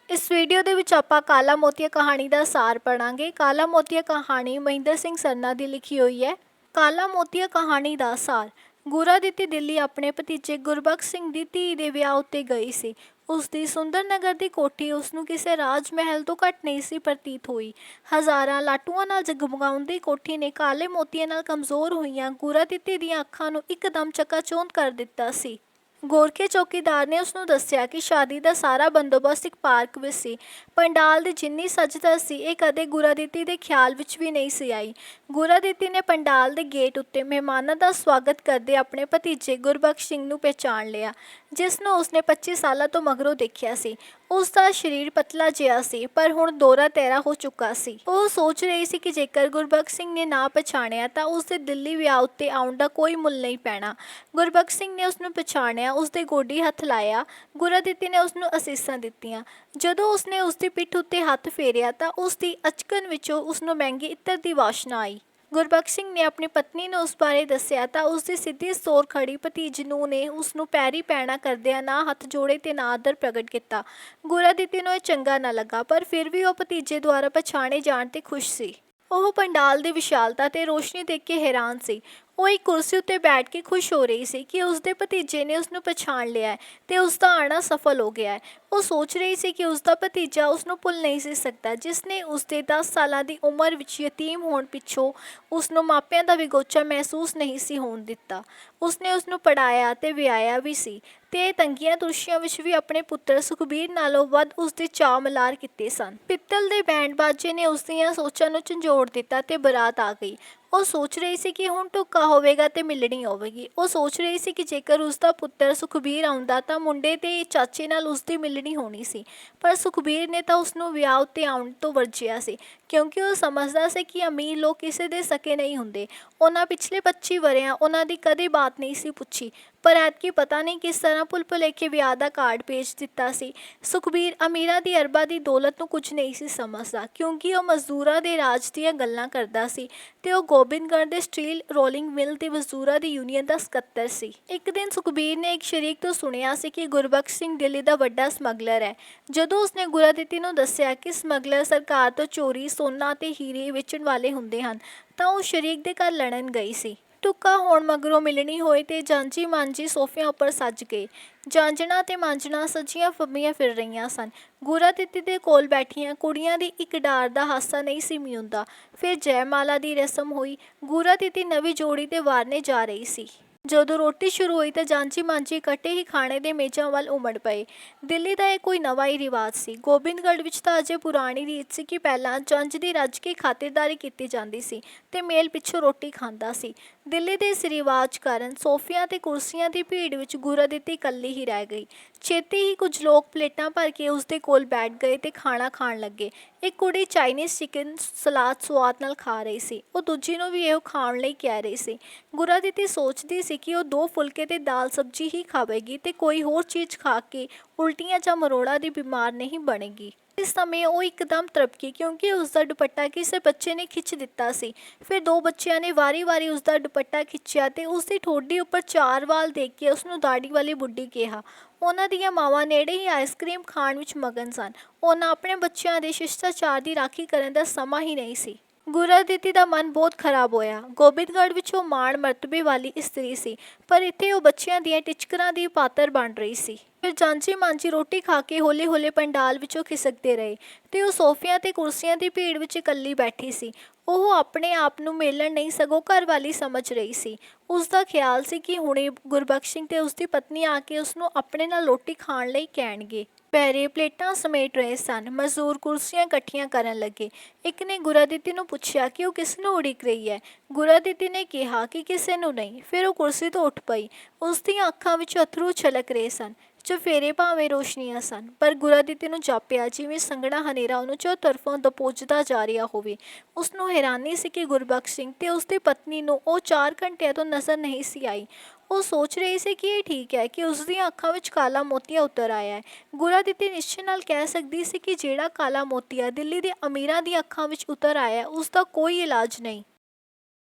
इस वीडियो ਦੇ ਵਿੱਚ ਆਪਾਂ ਕਾਲਾ ਮੋਤੀਆ ਕਹਾਣੀ ਦਾ ਸਾਰ ਪੜਾਂਗੇ। ਕਾਲਾ ਮੋਤੀਆ ਕਹਾਣੀ ਮਹਿੰਦਰ ਸਿੰਘ ਸਰਨਾ ਦੀ ਲਿਖੀ ਹੋਈ ਹੈ। ਕਾਲਾ ਮੋਤੀਆ ਕਹਾਣੀ ਦਾ ਸਾਰ। ਗੁਰਾਦਿੱਤੀ ਦਿੱਲੀ ਆਪਣੇ ਭਤੀਜੇ ਗੁਰਬਖਸ਼ ਸਿੰਘ ਦੀ ਧੀ ਦੇ ਵਿਆਹ ਉੱਤੇ ਗਈ ਸੀ। ਉਸ ਦੀ ਸੁੰਦਰ ਨਗਰ ਦੀ ਕੋਠੀ ਉਸ ਨੂੰ ਕਿਸੇ ਰਾਜ ਮਹਿਲ ਤੋਂ ਘੱਟ ਨਹੀਂ ਸੀ ਪ੍ਰਤੀਤ ਹੋਈ। ਹਜ਼ਾਰਾਂ ਲਾਟੂਆਂ ਨਾਲ ਜਗਮਗਾਉਂਦੀ ਕੋਠੀ ਨੇ ਕਾਲੇ ਮੋਤੀਆਂ ਨਾਲ ਕਮਜ਼ੋਰ ਹੋਈਆਂ ਗੁਰਾਦਿੱਤੀ ਦੀਆਂ ਅੱਖਾਂ ਨੂੰ ਇੱਕਦਮ ਚਕਾਚੌਂਧ ਕਰ ਦਿੱਤਾ ਸੀ। ਗੋਰਖੇ ਚੌਕੀਦਾਰ ਨੇ ਉਸਨੂੰ ਦੱਸਿਆ ਕਿ ਸ਼ਾਦੀ ਦਾ ਸਾਰਾ ਬੰਦੋਬਸਤ ਇੱਕ ਪਾਰਕ ਵਿੱਚ ਸੀ। ਪੰਡਾਲ ਦੀ ਜਿੰਨੀ ਸੱਜ-ਧਜ ਸੀ ਇਹ ਕਦੇ ਗੁਰਾਦਿੱਤੀ ਦੇ ਖਿਆਲ ਵਿੱਚ ਵੀ ਨਹੀਂ ਸੀ ਆਈ। ਗੁਰਾਦਿੱਤੀ ਨੇ ਪੰਡਾਲ ਦੇ ਗੇਟ ਉੱਤੇ ਮਹਿਮਾਨਾਂ ਦਾ ਸਵਾਗਤ ਕਰਦੇ ਆਪਣੇ ਭਤੀਜੇ ਗੁਰਬਖਸ਼ ਸਿੰਘ ਨੂੰ ਪਹਿਚਾਣ ਲਿਆ, ਜਿਸ ਨੂੰ ਉਸਨੇ 25 ਸਾਲਾਂ ਤੋਂ ਮਗਰੋਂ ਦੇਖਿਆ ਸੀ। ਉਸ ਦਾ ਸਰੀਰ ਪਤਲਾ ਜਿਹਾ ਸੀ, ਪਰ ਹੁਣ ਦੌਰਾ ਤੇਰਾ ਹੋ ਚੁੱਕਾ ਸੀ। ਉਹ ਸੋਚ ਰਹੀ ਸੀ ਕਿ ਜੇਕਰ ਗੁਰਬਖਸ਼ ਸਿੰਘ ਨੇ ਨਾ ਪਛਾਣਿਆ ਤਾਂ ਉਸਦੇ ਦਿੱਲੀ ਵਿਆਹ ਉੱਤੇ ਆਉਣ ਦਾ ਕੋਈ ਮੁੱਲ ਨਹੀਂ ਪੈਣਾ। ਗੁਰਬਖਸ਼ ਸਿੰਘ ਨੇ ਉਸਨੂੰ ਪਛਾਣਿਆ, ਉਸਦੇ ਗੋਡੀ ਹੱਥ ਲਾਇਆ। ਗੁਰਾਦਿੱਤੀ ਨੇ ਉਸਨੂੰ ਅਸੀਸਾਂ ਦਿੱਤੀਆਂ। ਜਦੋਂ ਉਸਨੇ ਉਸਦੀ ਪਿੱਠ ਉੱਤੇ ਹੱਥ ਫੇਰਿਆ ਤਾਂ ਉਸਦੀ ਅਚਕਨ ਵਿੱਚੋਂ ਉਸਨੂੰ ਮਹਿੰਗੇ ਇੱਤਰ ਦੀ ਵਾਸ਼ਨਾ ਆਈ। ਗੁਰਬਖਸ਼ ਸਿੰਘ ਨੇ ਆਪਣੀ ਪਤਨੀ ਨੂੰ ਉਸ ਬਾਰੇ ਦੱਸਿਆ ਤਾਂ ਉਸਦੀ ਸਿੱਧੀ ਸੌਰ ਖੜੀ ਭਤੀਜ ਨੂੰ ਨੇ ਉਸਨੂੰ ਪੈਰੀ ਪੈਣਾ ਕਰਦਿਆਂ ਨਾ ਹੱਥ ਜੋੜੇ ਤੇ ਨਾ ਆਦਰ ਪ੍ਰਗਟ ਕੀਤਾ। ਗੁਰਾਦਿੱਤੀ ਨੂੰ ਇਹ ਚੰਗਾ ਨਾ ਲੱਗਾ, ਪਰ ਫਿਰ ਵੀ ਉਹ ਭਤੀਜੇ ਦੁਆਰਾ ਪਛਾਣੇ ਜਾਣ ਤੇ ਖੁਸ਼ ਸੀ। ਉਹ ਪੰਡਾਲ ਦੀ ਵਿਸ਼ਾਲਤਾ ਤੇ ਰੋਸ਼ਨੀ ਦੇਖ ਕੇ ਹੈਰਾਨ ਸੀ। ਉਹ ਇੱਕ ਕੁਰਸੀ ਉੱਤੇ ਬੈਠ ਕੇ ਖੁਸ਼ ਹੋ ਰਹੀ ਸੀ ਕਿ ਉਸਦੇ ਭਤੀਜੇ ਨੇ ਉਸਨੂੰ ਪਛਾਣ ਲਿਆ ਹੈ ਤੇ ਉਸਦਾ ਆਉਣਾ ਸਫਲ ਹੋ ਗਿਆ ਹੈ। ਉਹ ਸੋਚ ਰਹੀ ਸੀ ਕਿ ਉਸਦਾ ਭਤੀਜਾ ਉਸਨੂੰ ਭੁੱਲ ਨਹੀਂ ਸੀ ਸਕਦਾ, ਜਿਸ ਨੇ ਉਸਦੇ 10 ਸਾਲਾਂ ਦੀ ਉਮਰ ਵਿੱਚ ਯਤੀਮ ਹੋਣ ਪਿੱਛੋਂ ਉਸਨੂੰ ਮਾਪਿਆਂ ਦਾ ਵਿਗੋਚਾ ਮਹਿਸੂਸ ਨਹੀਂ ਸੀ ਹੋਣ ਦਿੱਤਾ। ਉਸਨੇ ਉਸਨੂੰ ਪੜ੍ਹਾਇਆ ਤੇ ਵਿਆਹਿਆ ਵੀ ਸੀ ਤੇ ਤੰਗੀਆਂ ਤੁਰਸ਼ੀਆਂ ਵਿੱਚ ਵੀ ਆਪਣੇ ਪੁੱਤਰ ਸੁਖਬੀਰ ਨਾਲੋਂ ਵੱਧ ਉਸਦੇ ਚਾਅ ਮਲਾਰ ਕੀਤੇ ਸਨ। ਪਿੱਤਲ ਦੇ ਬੈਂਡ ਬਾਜੇ ਨੇ ਉਸਦੀਆਂ ਸੋਚਾਂ ਨੂੰ ਝੰਜੋੜ ਦਿੱਤਾ ਤੇ ਬਰਾਤ ਆ ਗਈ। ਉਹ ਸੋਚ ਰਹੀ ਸੀ ਕਿ ਹੁਣ ਢੁੱਕਾ ਹੋਵੇਗਾ ਤੇ ਮਿਲਣੀ ਹੋਵੇਗੀ। ਉਹ ਸੋਚ ਰਹੀ ਸੀ ਕਿ ਜੇਕਰ ਉਸਦਾ ਪੁੱਤਰ ਸੁਖਬੀਰ ਆਉਂਦਾ ਤਾਂ ਮੁੰਡੇ ਤੇ ਚਾਚੇ ਨਾਲ ਉਸਦੀ ਮਿਲਣੀ ਹੋਣੀ ਸੀ, ਪਰ ਸੁਖਬੀਰ ਨੇ ਤਾਂ ਉਸਨੂੰ ਵਿਆਹ ਉੱਤੇ ਆਉਣ ਤੋਂ ਵਰਜਿਆ ਸੀ, ਕਿਉਂਕਿ ਉਹ ਸਮਝਦਾ ਸੀ ਕਿ ਅਮੀਰ ਲੋਕ ਕਿਸੇ ਦੇ ਸਕੇ ਨਹੀਂ ਹੁੰਦੇ। ਉਹਨਾਂ ਪਿਛਲੇ 25 ਵਰ੍ਹਿਆਂ ਉਹਨਾਂ ਦੀ ਕਦੇ ਬਾਤ ਨਹੀਂ ਸੀ ਪੁੱਛੀ, ਪਰ ਐਤਕੀ ਪਤਾ ਨਹੀਂ ਕਿਸ ਤਰ੍ਹਾਂ ਭੁੱਲ ਭੁਲੇਖੇ ਵਿਆਹ ਦਾ ਕਾਰਡ ਭੇਜ ਦਿੱਤਾ ਸੀ। ਸੁਖਬੀਰ ਅਮੀਰਾਂ ਦੀ ਅਰਬਾਂ ਦੀ ਦੌਲਤ ਨੂੰ ਕੁਝ ਨਹੀਂ ਸੀ ਸਮਝਦਾ, ਕਿਉਂਕਿ ਉਹ ਮਜ਼ਦੂਰਾਂ ਦੇ ਰਾਜ ਦੀਆਂ ਗੱਲਾਂ ਕਰਦਾ ਸੀ ਤੇ ਉਹ ਗੋਬਿੰਦਗੜ੍ਹ ਦੇ ਸਟੀਲ ਰੋਲਿੰਗ ਮਿਲ ਦੇ ਮਜ਼ਦੂਰਾਂ ਦੀ ਯੂਨੀਅਨ ਦਾ ਸਕੱਤਰ ਸੀ। ਇੱਕ ਦਿਨ ਸੁਖਬੀਰ ਨੇ ਇੱਕ ਸ਼ਰੀਕ ਤੋਂ ਸੁਣਿਆ ਸੀ ਕਿ ਗੁਰਬਖਸ਼ ਸਿੰਘ ਦਿੱਲੀ ਦਾ ਵੱਡਾ ਸਮਗਲਰ ਹੈ। ਜਦੋਂ ਉਸਨੇ ਗੁਰਾਦਿੱਤੀ ਨੂੰ ਦੱਸਿਆ ਕਿ ਸਮਗਲਰ ਸਰਕਾਰ ਤੋਂ ਚੋਰੀ ਸੋਨਾ ਤੇ ਹੀਰੇ ਵੇਚਣ ਵਾਲੇ ਹੁੰਦੇ ਹਨ, ਤਾਂ ਉਹ ਸ਼ਰੀਕ ਦੇ ਘਰ ਲੜਨ ਗਈ ਸੀ। ਢੁੱਕਾ ਹੋਣ ਮਗਰੋਂ ਮਿਲਣੀ ਹੋਈ ਤੇ ਜਾਂਝੀ ਮਾਂਝੀ ਸੋਫਿਆਂ ਉੱਪਰ ਸੱਜ ਗਏ। ਜਾਂਝਣਾ ਤੇ ਮਾਂਝਣਾ ਸੱਜੀਆਂ ਫੰਬੀਆਂ ਫਿਰ ਰਹੀਆਂ ਸਨ। ਗੁਰਾਦਿੱਤੀ ਦੇ ਕੋਲ ਬੈਠੀਆਂ ਕੁੜੀਆਂ ਦੀ ਇੱਕ ਡਾਰ ਦਾ ਹਾਸਾ ਨਹੀਂ ਸੀ ਮਿਉਂਦਾ। ਫਿਰ ਜੈਮਾਲਾ ਦੀ ਰਸਮ ਹੋਈ। ਗੁਰਾਦਿੱਤੀ ਨਵੀਂ ਜੋੜੀ ਤੇ ਵਾਰਨੇ ਜਾ ਰਹੀ ਸੀ। ਜਦੋਂ ਰੋਟੀ ਸ਼ੁਰੂ ਹੋਈ ਤਾਂ ਜਾਂਝੀ ਮਾਂਝੀ ਇਕੱਠੇ ਹੀ ਖਾਣੇ ਦੇ ਮੇਜ਼ਾਂ ਵੱਲ ਉਮੜ ਪਏ। ਦਿੱਲੀ ਦਾ ਇਹ ਕੋਈ ਨਵਾਂ ਹੀ ਰਿਵਾਜ ਸੀ। ਗੋਬਿੰਦਗੜ੍ਹ ਵਿੱਚ ਤਾਂ ਅਜੇ ਪੁਰਾਣੀ ਰੀਤ ਸੀ ਕਿ ਪਹਿਲਾਂ ਜੰਝ ਦੀ ਰੱਜ ਕੇ ਖਾਤਰਦਾਰੀ ਕੀਤੀ ਜਾਂਦੀ ਸੀ ਤੇ ਮੇਲ ਪਿੱਛੋਂ ਰੋਟੀ ਖਾਂਦਾ ਸੀ। ਦਿੱਲੀ ਦੇ ਇਸ ਰਿਵਾਜ ਕਾਰਨ ਸੋਫਿਆਂ ਤੇ ਕੁਰਸੀਆਂ ਦੀ ਭੀੜ ਵਿੱਚ ਗੁਰਾਦਿੱਤੀ ਇਕੱਲੀ ਹੀ ਰਹਿ ਗਈ। ਛੇਤੀ ਹੀ ਕੁਝ ਲੋਕ ਪਲੇਟਾਂ ਭਰ ਕੇ ਉਸਦੇ ਕੋਲ ਬੈਠ ਗਏ ਤੇ ਖਾਣਾ ਖਾਣ ਲੱਗੇ। ਇੱਕ ਕੁੜੀ ਚਾਈਨੀਜ਼ ਚਿਕਨ ਸਲਾਦ ਸੁਆਦ ਨਾਲ ਖਾ ਰਹੀ ਸੀ। ਉਹ ਦੂਜੀ ਨੂੰ ਵੀ ਇਹੋ ਖਾਣ ਲਈ ਕਹਿ ਰਹੀ ਸੀ। ਗੁਰਾਦਿੱਤੀ ਸੋਚਦੀ ਸੀ ਕਿ ਉਹ 2 ਫੁਲਕੇ ਤੇ ਦਾਲ ਸਬਜ਼ੀ ਹੀ ਖਾਵੇਗੀ ਤੇ ਕੋਈ ਹੋਰ ਚੀਜ਼ ਖਾ ਕੇ ਉਲਟੀਆਂ ਜਾਂ ਮਰੋੜਾਂ ਦੀ ਬਿਮਾਰ ਨਹੀਂ ਬਣੇਗੀ। ਇਸ ਸਮੇਂ ਉਹ ਇੱਕਦਮ ਤ੍ਰਭਕੀ, ਕਿਉਂਕਿ ਉਸਦਾ ਦੁਪੱਟਾ ਕਿਸੇ ਬੱਚੇ ਨੇ ਖਿੱਚ ਦਿੱਤਾ ਸੀ। ਫਿਰ 2 ਬੱਚਿਆਂ ਨੇ ਵਾਰੀ-ਵਾਰੀ ਉਸਦਾ ਦੁਪੱਟਾ ਖਿੱਚਿਆ ਤੇ ਉਸਦੀ ਠੋਡੀ ਉੱਪਰ 4 ਵਾਲ ਦੇਖ ਕੇ ਉਸਨੂੰ ਦਾੜੀ ਵਾਲੀ ਬੁੱਢੀ ਕਿਹਾ। ਉਹਨਾਂ ਦੀਆਂ ਮਾਵਾਂ ਨੇੜੇ ਹੀ ਆਈਸਕ੍ਰੀਮ ਖਾਣ ਵਿੱਚ ਮਗਨ ਸਨ। ਉਹਨਾਂ ਆਪਣੇ ਬੱਚਿਆਂ ਦੇ ਸ਼ਿਸ਼ਟਾਚਾਰ ਦੀ ਰਾਖੀ ਕਰਨ ਦਾ ਸਮਾਂ ਹੀ ਨਹੀਂ ਸੀ। ਗੁਰਾਦਿੱਤੀ ਦਾ ਮਨ ਬਹੁਤ ਖਰਾਬ ਹੋਇਆ। ਗੋਬਿੰਦਗੜ੍ਹ ਵਿੱਚ ਉਹ ਮਾਣ ਮਰਤਬੇ ਵਾਲੀ ਇਸਤਰੀ ਸੀ, ਪਰ ਇੱਥੇ ਉਹ ਬੱਚਿਆਂ ਦੀਆਂ ਟਿਚਕਰਾਂ ਦੀ ਪਾਤਰ ਬਣ ਰਹੀ ਸੀ। ਫਿਰ ਜਾਂਝੀ ਮਾਂਝੀ ਰੋਟੀ ਖਾ ਕੇ ਹੌਲੇ-ਹੌਲੇ ਪੰਡਾਲ ਵਿੱਚੋਂ ਖਿਸਕਦੇ ਰਹੇ ਤੇ ਉਹ ਸੋਫਿਆਂ ਤੇ ਕੁਰਸੀਆਂ ਦੀ ਭੀੜ ਵਿੱਚ ਇਕੱਲੀ ਬੈਠੀ ਸੀ। ਉਹ ਆਪਣੇ ਆਪ ਨੂੰ ਮੇਲਣ ਨਹੀਂ ਸਗੋਂ ਘਰ ਵਾਲੀ ਸਮਝ ਰਹੀ ਸੀ। ਉਸਦਾ ਖਿਆਲ ਸੀ ਕਿ ਹੁਣੇ ਗੁਰਬਖਸ਼ ਸਿੰਘ ਤੇ ਉਸਦੀ ਪਤਨੀ ਆ ਕੇ ਉਸਨੂੰ ਆਪਣੇ ਨਾਲ ਰੋਟੀ ਖਾਣ ਲਈ ਕਹਿਣਗੇ। ਪੈਰੇ ਪਲੇਟਾਂ ਸਮੇਟ ਰਹੇ ਸਨ। ਮਜ਼ਦੂਰ ਕੁਰਸੀਆਂ ਇਕੱਠੀਆਂ ਕਰਨ ਲੱਗੇ। ਇੱਕ ਨੇ ਗੁਰਾਦਿੱਤੀ ਨੂੰ ਪੁੱਛਿਆ ਕਿ ਉਹ ਕਿਸ ਨੂੰ ਉਡੀਕ ਰਹੀ ਹੈ। ਗੁਰਾਦਿੱਤੀ ਨੇ ਕਿਹਾ ਕਿ ਕਿਸੇ ਨੂੰ ਨਹੀਂ। ਫਿਰ ਉਹ ਕੁਰਸੀ ਤੋਂ ਉੱਠ ਪਈ। ਉਸਦੀਆਂ ਅੱਖਾਂ ਵਿੱਚ ਅੱਥਰੂ ਛਲਕ ਰਹੇ ਸਨ। ਚੁਫੇਰੇ ਭਾਵੇਂ ਰੋਸ਼ਨੀਆਂ ਸਨ, ਪਰ ਗੁਰਾਦਿੱਤੀ ਨੂੰ ਜਾਪਿਆ ਜਿਵੇਂ ਸੰਘਣਾ ਹਨੇਰਾ ਉਹਨੂੰ ਚੌ ਤਰਫੋਂ ਦਬੋਚਦਾ ਜਾ ਰਿਹਾ ਹੋਵੇ। ਉਸਨੂੰ ਹੈਰਾਨੀ ਸੀ ਕਿ ਗੁਰਬਖਸ਼ ਸਿੰਘ ਤੇ ਉਸਦੀ ਪਤਨੀ ਨੂੰ ਉਹ 4 ਘੰਟਿਆਂ ਤੋਂ ਨਜ਼ਰ ਨਹੀਂ ਸੀ ਆਈ। ਉਹ ਸੋਚ ਰਹੀ ਸੀ ਕਿ ਇਹ ਠੀਕ ਹੈ ਕਿ ਉਸਦੀਆਂ ਅੱਖਾਂ ਵਿੱਚ ਕਾਲਾ ਮੋਤੀਆ ਉਤਰ ਆਇਆ ਹੈ। ਗੁਰਾਦਿੱਤੀ ਨਿਸ਼ਚੇ ਨਾਲ ਕਹਿ ਸਕਦੀ ਸੀ ਕਿ ਜਿਹੜਾ ਕਾਲਾ ਮੋਤੀਆ ਦਿੱਲੀ ਦੇ ਅਮੀਰਾਂ ਦੀਆਂ ਅੱਖਾਂ ਵਿੱਚ ਉਤਰ ਆਇਆ ਉਸਦਾ ਕੋਈ ਇਲਾਜ ਨਹੀਂ।